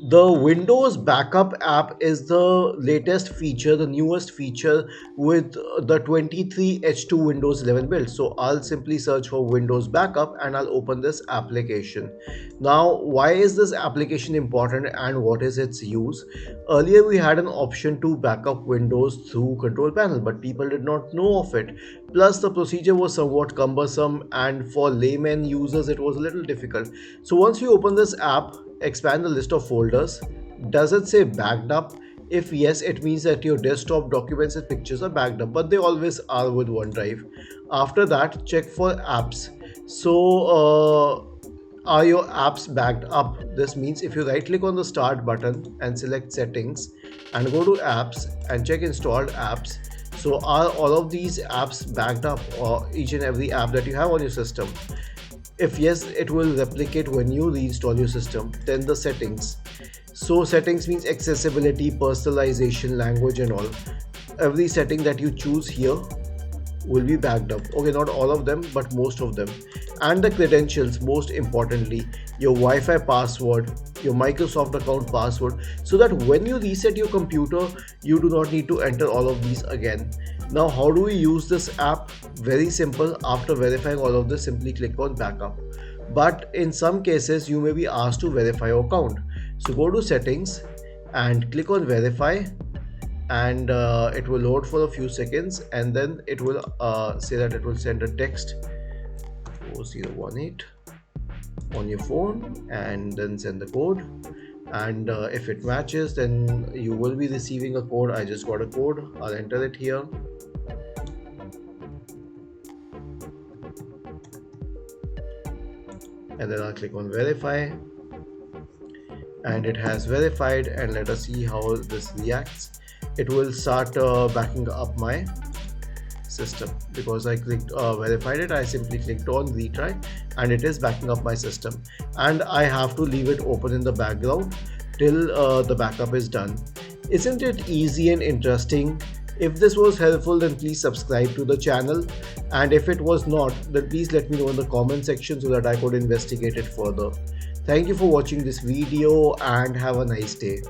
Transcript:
The Windows Backup app is the latest feature, the newest feature with the 23H2 Windows 11 build. So I'll simply search for Windows Backup and I'll open this application. Now, why is this application important and what is its use? Earlier, we had an option to backup Windows through Control Panel, but people did not know of it. Plus, the procedure was somewhat cumbersome, and for layman users, it was a little difficult. So once we open this app, expand the list of folders. Does it say backed up? If yes, it means that your desktop documents and pictures are backed up, but they always are with OneDrive. After that, check for apps. Are your apps backed up? This means if you right click on the start button and select settings and go to apps and check installed apps, so are all of these apps backed up, or each and every app that you have on your system? If yes, it will replicate when you reinstall your system. Then the settings. So settings means accessibility, personalization, language and all. Every setting that you choose here will be backed up. Okay, not all of them, but most of them. And the credentials, most importantly, your Wi-Fi password, your Microsoft account password, so that when you reset your computer, you do not need to enter all of these again. Now, how do we use this app? Very simple. After verifying all of this, simply click on backup. But in some cases, you may be asked to verify your account. So go to settings and click on verify, and it will load for a few seconds, and then it will say that it will send a text 4018 on your phone and then send the code. And if it matches, then you will be receiving a code. I just got a code, I'll enter it here. And then I'll click on verify, and it has verified. And let us see how this reacts. It will start backing up my system because I clicked verified it. I simply clicked on retry and it is backing up my system, and I have to leave it open in the background till the backup is done. Isn't it easy and interesting? If this was helpful, then please subscribe to the channel, and if it was not, then please let me know in the comment section so that I could investigate it further. Thank you for watching this video and have a nice day.